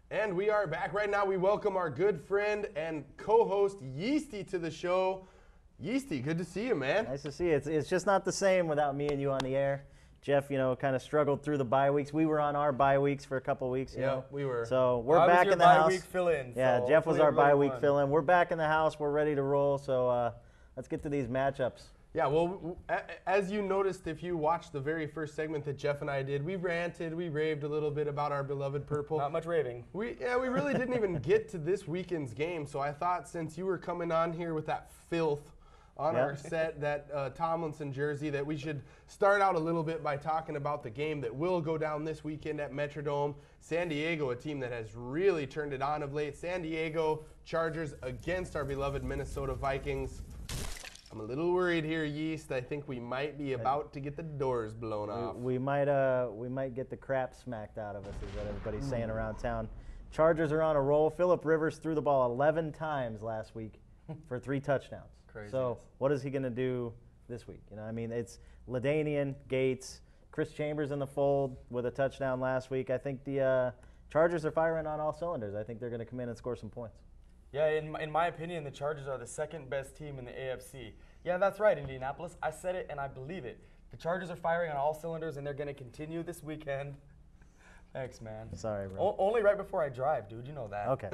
And we are back right now. We welcome our good friend and co-host Yeastie to the show. Yeastie, good to see you, man. Nice to see you. It's just not the same without me and you on the air. Jeff, kind of struggled through the bye weeks. We were on our bye weeks for a couple weeks. Yeah, we were. So we're back in the house. Bye week fill-in. Yeah, Jeff was our bye week fill-in. We're back in the house. We're ready to roll. So let's get to these matchups. Yeah, well, as you noticed, if you watched the very first segment that Jeff and I did, we ranted, we raved a little bit about our beloved purple. Not much raving. We really didn't even get to this weekend's game. So I thought since you were coming on here with that filth on our set, that Tomlinson jersey, that we should start out a little bit by talking about the game that will go down this weekend at Metrodome. San Diego, a team that has really turned it on of late. San Diego Chargers against our beloved Minnesota Vikings. I'm a little worried here, Yeast. I think we might be about to get the doors blown off. We might get the crap smacked out of us, is what everybody's saying around town. Chargers are on a roll. Phillip Rivers threw the ball 11 times last week for 3 touchdowns. Crazy. So what is he going to do this week? It's LaDainian, Gates, Chris Chambers in the fold with a touchdown last week. I think the Chargers are firing on all cylinders. I think they're going to come in and score some points. Yeah, in my opinion, the Chargers are the second best team in the AFC. Yeah, that's right, Indianapolis. I said it and I believe it. The Chargers are firing on all cylinders and they're going to continue this weekend. Thanks, man. Sorry, bro. Only right before I drive, dude. You know that. Okay.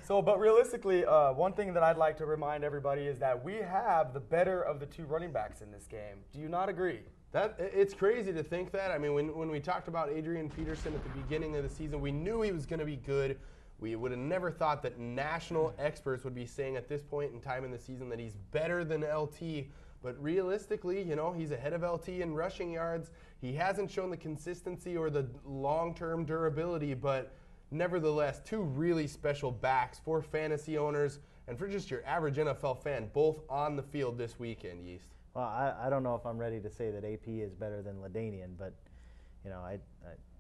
But realistically, one thing that I'd like to remind everybody is that we have the better of the 2 running backs in this game. Do you not agree? It's crazy to think that. I mean, when we talked about Adrian Peterson at the beginning of the season, we knew he was going to be good. We would have never thought that national experts would be saying at this point in time in the season that he's better than LT. But realistically, he's ahead of LT in rushing yards. He hasn't shown the consistency or the long-term durability, but nevertheless, 2 really special backs for fantasy owners and for just your average NFL fan, both on the field this weekend, Yeast. Well, I don't know if I'm ready to say that AP is better than LaDainian, but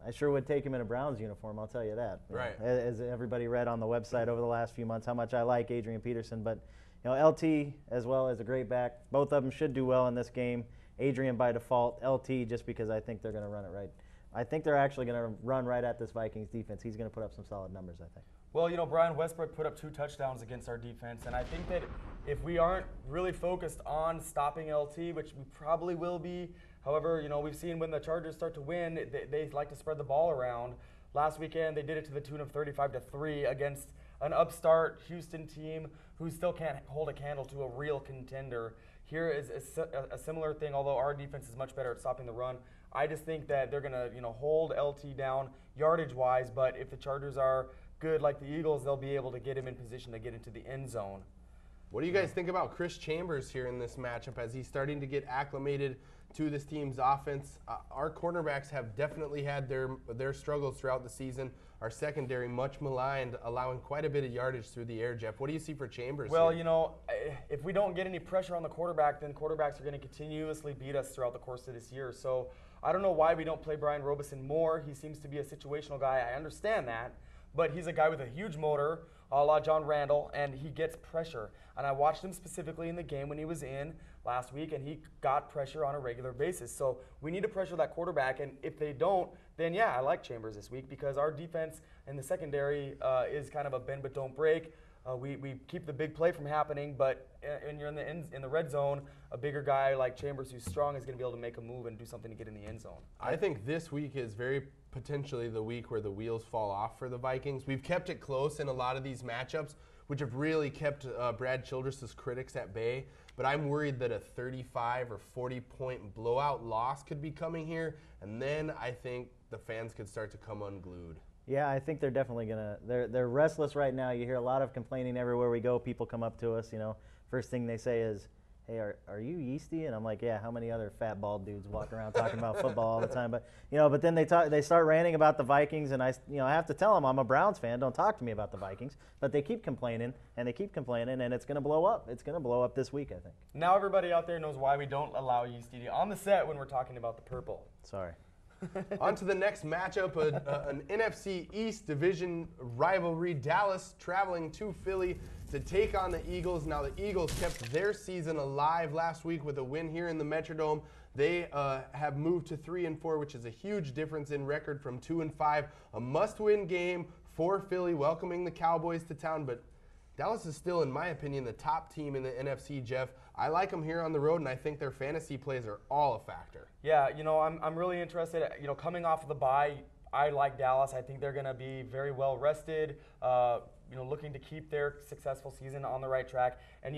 I sure would take him in a Browns uniform, I'll tell you that. Right. As everybody read on the website over the last few months, how much I like Adrian Peterson. But, LT as well as a great back. Both of them should do well in this game. Adrian by default, LT just because I think they're going to run it right. I think they're actually going to run right at this Vikings defense. He's going to put up some solid numbers, I think. Well, Brian Westbrook put up 2 touchdowns against our defense, and I think that if we aren't really focused on stopping LT, which we probably will be, however, we've seen when the Chargers start to win, they like to spread the ball around. Last weekend, they did it to the tune of 35-3 against an upstart Houston team who still can't hold a candle to a real contender. Here is a similar thing, although our defense is much better at stopping the run. I just think that they're going to, hold LT down yardage-wise, but if the Chargers are good like the Eagles, they'll be able to get him in position to get into the end zone. What do you guys think about Chris Chambers here in this matchup as he's starting to get acclimated to this team's offense? Our cornerbacks have definitely had their struggles throughout the season. Our secondary much maligned, allowing quite a bit of yardage through the air, Jeff. What do you see for Chambers Well, here? If we don't get any pressure on the quarterback, then quarterbacks are going to continuously beat us throughout the course of this year. So I don't know why we don't play Brian Robeson more. He seems to be a situational guy. I understand that. But he's a guy with a huge motor, a la John Randall, and he gets pressure. And I watched him specifically in the game when he was in last week, and he got pressure on a regular basis. So we need to pressure that quarterback, and if they don't, then yeah, I like Chambers this week because our defense in the secondary is kind of a bend but don't break. We keep the big play from happening, but when you're in the red zone, a bigger guy like Chambers who's strong is going to be able to make a move and do something to get in the end zone. I think this week is very potentially the week where the wheels fall off for the Vikings. We've kept it close in a lot of these matchups, which have really kept Brad Childress's critics at bay. But I'm worried that a 35 or 40-point blowout loss could be coming here, and then I think the fans could start to come unglued. Yeah, I think they're definitely gonna. They're restless right now. You hear a lot of complaining everywhere we go. People come up to us. First thing they say is, "Hey, are you Yeastie?" And I'm like, "Yeah." How many other fat bald dudes walk around talking about football all the time? But but then they start ranting about the Vikings, and I have to tell them I'm a Browns fan. Don't talk to me about the Vikings. But they keep complaining, and they keep complaining, and it's gonna blow up. It's gonna blow up this week, I think. Now everybody out there knows why we don't allow Yeastie on the set when we're talking about the purple. Sorry. On to the next matchup, an NFC East division rivalry. Dallas traveling to Philly to take on the Eagles. Now, the Eagles kept their season alive last week with a win here in the Metrodome. They have moved to 3-4, which is a huge difference in record from 2-5. A must-win game for Philly, welcoming the Cowboys to town. But Dallas is still, in my opinion, the top team in the NFC, Jeff. I like them here on the road, and I think their fantasy plays are all a factor. Yeah, I'm really interested. Coming off of the bye, I like Dallas. I think they're going to be very well rested, looking to keep their successful season on the right track. And,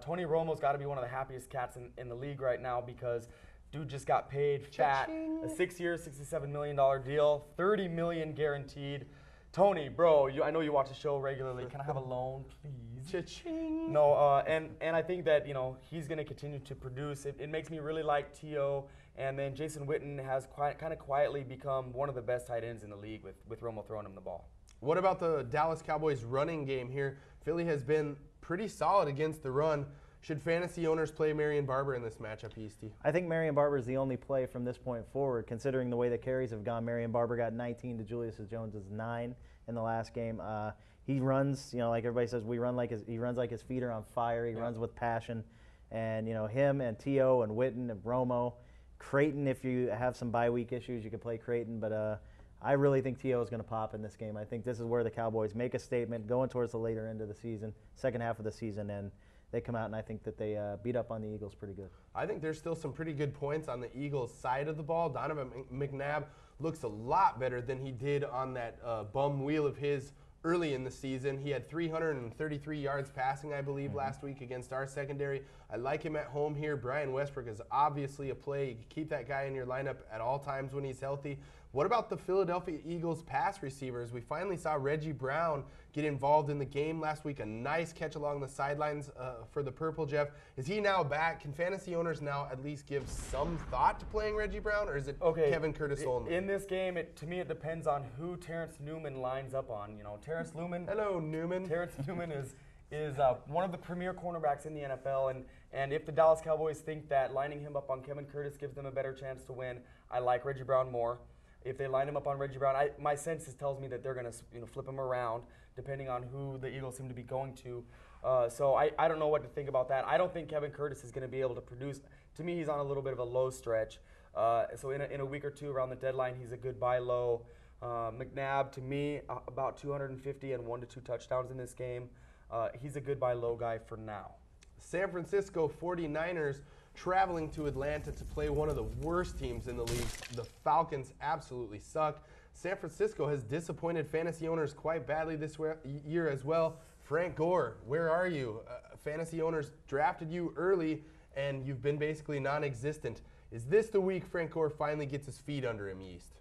Tony Romo's got to be one of the happiest cats in the league right now because dude just got paid fat. Cha-ching. A 6-year, $67 million deal, $30 million guaranteed. Tony, bro, I know you watch the show regularly. Can I have a loan, please? Cha-ching. No, and I think that, he's going to continue to produce. It makes me really like T.O., and then Jason Witten has kind of quietly become one of the best tight ends in the league with Romo throwing him the ball. What about the Dallas Cowboys running game here? Philly has been pretty solid against the run. Should fantasy owners play Marion Barber in this matchup, Yeastie? I think Marion Barber is the only play from this point forward, considering the way the carries have gone. Marion Barber got 19 to Julius Jones's 9 in the last game. He runs, like everybody says, he runs like his feet are on fire. He runs with passion. And, him and T.O. and Witten and Romo. Creighton, if you have some bye week issues, you could play Creighton. But I really think T.O. is going to pop in this game. I think this is where the Cowboys make a statement going towards the later end of the season, second half of the season, and they come out and I think that they beat up on the Eagles pretty good. I think there's still some pretty good points on the Eagles' side of the ball. Donovan McNabb looks a lot better than he did on that bum wheel of his early in the season. He had 333 yards passing, I believe, last week against our secondary. I like him at home here. Brian Westbrook is obviously a play. You can keep that guy in your lineup at all times when he's healthy. What about the Philadelphia Eagles pass receivers? We finally saw Reggie Brown get involved in the game last week. A nice catch along the sidelines for the Purple, Jeff. Is he now back? Can fantasy owners now at least give some thought to playing Reggie Brown, or is it Kevin Curtis only? In this game, to me, it depends on who Terrence Newman lines up on. Terrence Newman. Hello, Newman. Terrence Newman is one of the premier cornerbacks in the NFL, and if the Dallas Cowboys think that lining him up on Kevin Curtis gives them a better chance to win, I like Reggie Brown more. If they line him up on Reggie Brown, my senses tells me that they're going to flip him around depending on who the Eagles seem to be going to. So I don't know what to think about that. I don't think Kevin Curtis is going to be able to produce. To me, he's on a little bit of a low stretch. So in a week or two around the deadline, he's a good buy low. McNabb, to me, about 250 and 1 to 2 touchdowns in this game. He's a good buy low guy for now. San Francisco 49ers traveling to Atlanta to play one of the worst teams in the league. The Falcons absolutely suck. San Francisco has disappointed fantasy owners quite badly this year as well. Frank Gore, where are you? Fantasy owners drafted you early, and you've been basically non-existent. Is this the week Frank Gore finally gets his feet under him, Yeast?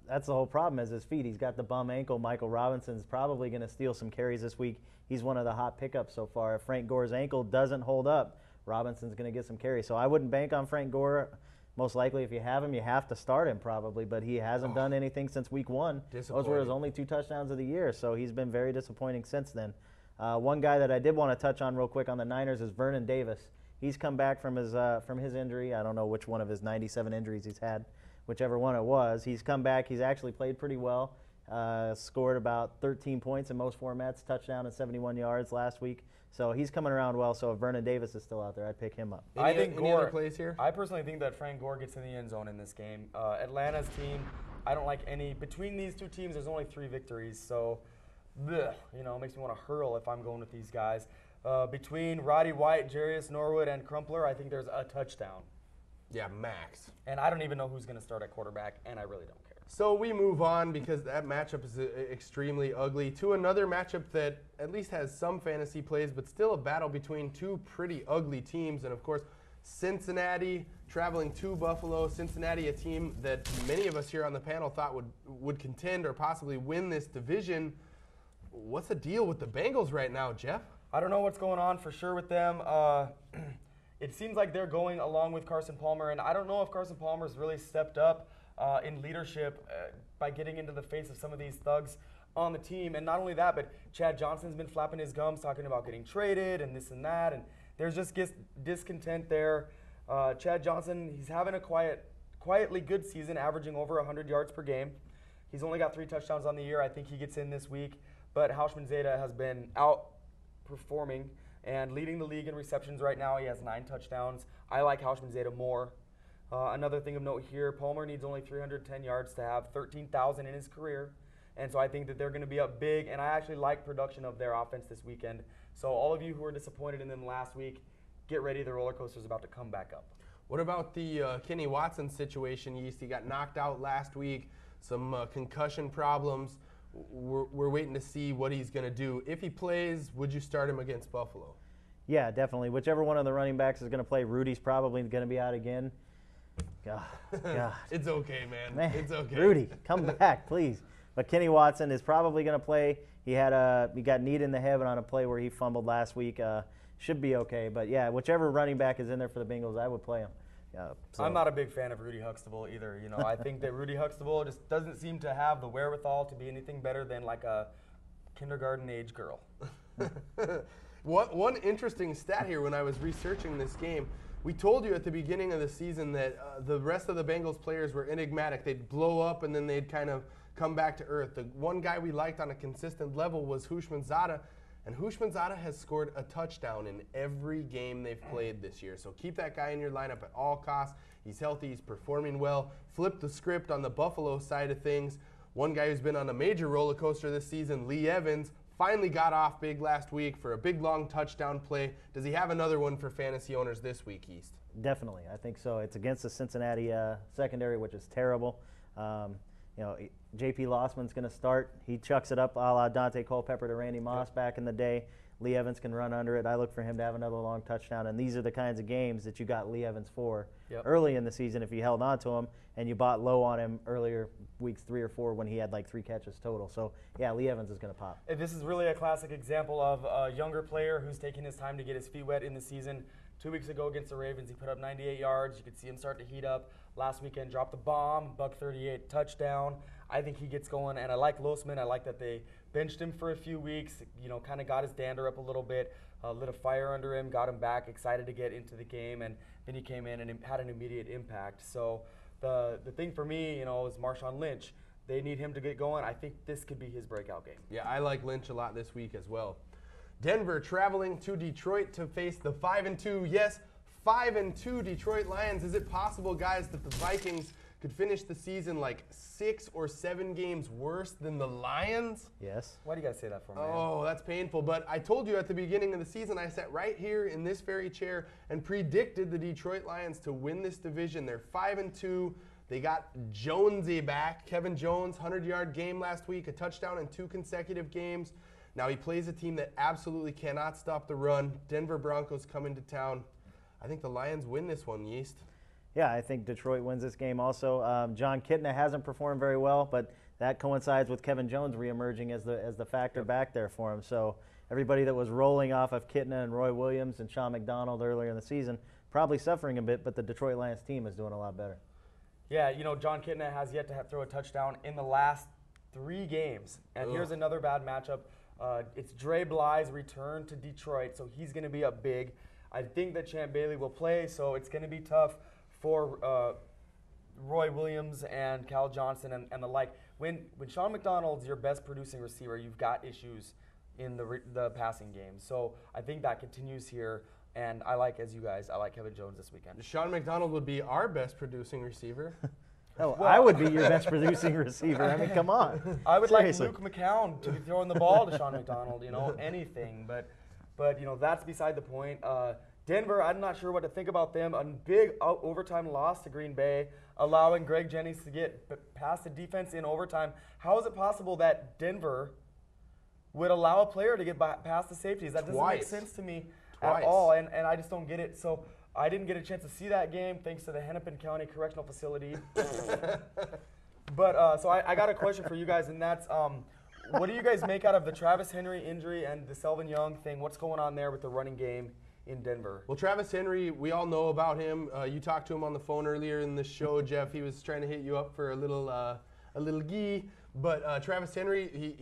That's the whole problem is his feet. He's got the bum ankle. Michael Robinson's probably going to steal some carries this week. He's one of the hot pickups so far. If Frank Gore's ankle doesn't hold up, Robinson's going to get some carries. So I wouldn't bank on Frank Gore. Most likely, if you have him, you have to start him probably. But he hasn't done anything since week 1. Those were his only 2 touchdowns of the year. So he's been very disappointing since then. One guy that I did want to touch on real quick on the Niners is Vernon Davis. He's come back from his injury. I don't know which one of his 97 injuries he's had, whichever one it was. He's come back. He's actually played pretty well. Scored about 13 points in most formats, touchdown and 71 yards last week. So he's coming around well. So if Vernon Davis is still out there, I'd pick him up. Any other plays here? I personally think that Frank Gore gets in the end zone in this game. Atlanta's team, I don't like any. Between these two teams, there's only 3 victories. So, it makes me want to hurl if I'm going with these guys. Between Roddy White, Jarius Norwood, and Crumpler, I think there's a touchdown. Yeah, max. And I don't even know who's going to start at quarterback, and I really don't care. So we move on because that matchup is extremely ugly to another matchup that at least has some fantasy plays, but still a battle between 2 pretty ugly teams. And, of course, Cincinnati traveling to Buffalo. Cincinnati, a team that many of us here on the panel thought would contend or possibly win this division. What's the deal with the Bengals right now, Jeff? I don't know what's going on for sure with them. It seems like they're going along with Carson Palmer, and I don't know if Carson Palmer's really stepped up in leadership by getting into the face of some of these thugs on the team. And not only that, but Chad Johnson's been flapping his gums talking about getting traded and this and that, and there's just discontent there. Chad Johnson, he's having a quietly good season, averaging over 100 yards per game. He's only got 3 touchdowns on the year. I think he gets in this week, but Houshmandzadeh has been outperforming and leading the league in receptions right now. He has 9 touchdowns. I like Houshmandzadeh more. Another thing of note here, Palmer needs only 310 yards to have 13,000 in his career. And so I think that they're going to be up big, and I actually like production of their offense this weekend. So all of you who were disappointed in them last week, get ready. The roller coaster is about to come back up. What about the Kenny Watson situation, Yeastie? Got knocked out last week, some concussion problems. We're waiting to see what he's going to do. If he plays, would you start him against Buffalo? Yeah, definitely. Whichever one of the running backs is going to play, Rudy's probably going to be out again. God. It's okay, man. It's okay. Rudy, come back, please. But Kenny Watson is probably going to play. He got kneed in the head on a play where he fumbled last week. Should be okay. But yeah, whichever running back is in there for the Bengals, I would play him. I'm not a big fan of Rudy Huxtable either. I think that Rudy Huxtable just doesn't seem to have the wherewithal to be anything better than like a kindergarten age girl. One interesting stat here when I was researching this game, we told you at the beginning of the season that the rest of the Bengals players were enigmatic. They'd blow up and then they'd kind of come back to earth. The one guy we liked on a consistent level was Houshmandzadeh, and Houshmandzadeh has scored a touchdown in every game they've played this year. So keep that guy in your lineup at all costs. He's healthy, he's performing well. Flip the script on the Buffalo side of things. One guy who's been on a major roller coaster this season, Lee Evans, finally got off big last week for a big long touchdown play. Does he have another one for fantasy owners this week, East? Definitely, I think so. It's against the Cincinnati secondary, which is terrible. J.P. Lossman's going to start. He chucks it up a la Dante Culpepper to Randy Moss back in the day. Lee Evans can run under it. I look for him to have another long touchdown, and these are the kinds of games that you got Lee Evans for early in the season if you held on to him, and you bought low on him earlier weeks 3 or 4 when he had like 3 catches total. So, yeah, Lee Evans is going to pop. This is really a classic example of a younger player who's taking his time to get his feet wet in the season. 2 weeks ago against the Ravens, he put up 98 yards. You could see him start to heat up. Last weekend, dropped the bomb, $138 touchdown. I think he gets going, and I like Losman. I like that they benched him for a few weeks, kind of got his dander up a little bit, lit a fire under him, got him back, excited to get into the game, and then he came in and had an immediate impact. So the thing for me, is Marshawn Lynch. They need him to get going. I think this could be his breakout game. Yeah, I like Lynch a lot this week as well. Denver traveling to Detroit to face the 5-2, yes, 5-2 Detroit Lions. Is it possible, guys, that the Vikings could finish the season like 6 or 7 games worse than the Lions? Yes. Why do you guys say that for, man? Oh, that's painful. But I told you at the beginning of the season, I sat right here in this very chair and predicted the Detroit Lions to win this division. They're 5-2. They got Jonesy back. Kevin Jones, 100-yard game last week, a touchdown in 2 consecutive games. Now he plays a team that absolutely cannot stop the run. Denver Broncos come into town. I think the Lions win this one, Yeast. Yeah, I think Detroit wins this game also. John Kitna hasn't performed very well, but that coincides with Kevin Jones reemerging as the factor back there for him. So everybody that was rolling off of Kitna and Roy Williams and Sean McDonald earlier in the season probably suffering a bit, but the Detroit Lions team is doing a lot better. Yeah, John Kitna has yet to throw a touchdown in the last 3 games. And here's another bad matchup. It's Dre Bly's return to Detroit, so he's going to be up big. I think that Champ Bailey will play, so it's going to be tough for Roy Williams and Cal Johnson and the like. When Sean McDonald's your best producing receiver, you've got issues in the passing game. So I think that continues here, and I like Kevin Jones this weekend. Sean McDonald would be our best producing receiver. Oh, well, I would be your best producing receiver. I mean, come on. I would Seriously. like Luke McCown to be throwing the ball to Sean McDonald, anything. But that's beside the point. Denver, I'm not sure what to think about them. A big overtime loss to Green Bay, allowing Greg Jennings to get past the defense in overtime. How is it possible that Denver would allow a player to get past the safeties? That doesn't make sense to me at all, and I just don't get it. So I didn't get a chance to see that game thanks to the Hennepin County Correctional Facility. But so I got a question for you guys, and that's what do you guys make out of the Travis Henry injury and the Selvin Young thing? What's going on there with the running game in Denver? Well, Travis Henry, we all know about him. You talked to him on the phone earlier in the show, Jeff. He was trying to hit you up for a little gee. But Travis Henry,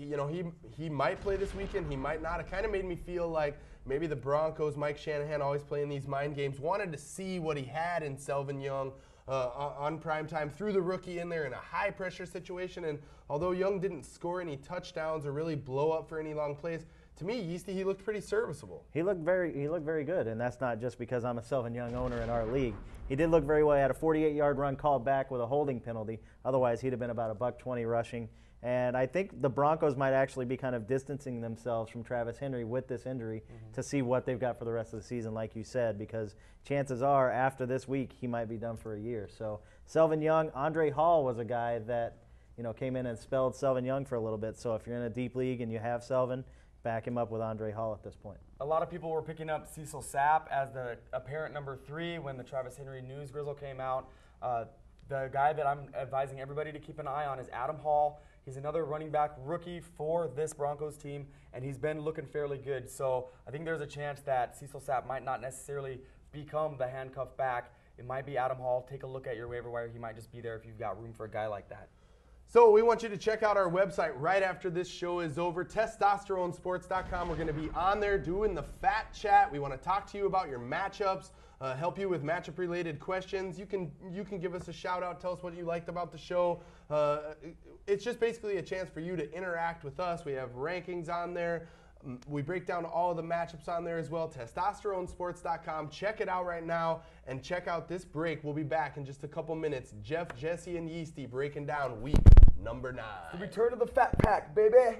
he might play this weekend. He might not. It kind of made me feel like maybe the Broncos, Mike Shanahan, always playing these mind games, wanted to see what he had in Selvin Young on primetime, threw the rookie in there in a high-pressure situation. And although Young didn't score any touchdowns or really blow up for any long plays, to me, Yeastie, he looked pretty serviceable. He looked very good, and that's not just because I'm a Sylvan Young owner in our league. He did look very well. He had a 48-yard run called back with a holding penalty. Otherwise, he'd have been about $120 rushing. And I think the Broncos might actually be kind of distancing themselves from Travis Henry with this injury to see what they've got for the rest of the season, like you said, because chances are after this week he might be done for a year. So Sylvan Young, Andre Hall was a guy that came in and spelled Sylvan Young for a little bit. So if you're in a deep league and you have Sylvan, back him up with Andre Hall at this point. A lot of people were picking up Cecil Sapp as the apparent number 3 when the Travis Henry news grizzle came out. The guy that I'm advising everybody to keep an eye on is Adam Hall. He's another running back rookie for this Broncos team, and he's been looking fairly good. So I think there's a chance that Cecil Sapp might not necessarily become the handcuff back. It might be Adam Hall. Take a look at your waiver wire. He might just be there if you've got room for a guy like that. So we want you to check out our website right after this show is over, testosteronesports.com. We're going to be on there doing the fat chat. We want to talk to you about your matchups, help you with matchup-related questions. You can give us a shout-out, tell us what you liked about the show. It's just basically a chance for you to interact with us. We have rankings on there. We break down all of the matchups on there as well. Testosteronesports.com. Check it out right now and check out this break. We'll be back in just a couple minutes. Jeff, Jesse, and Yeastie breaking down week number 9. The return of the Fat Pack, baby.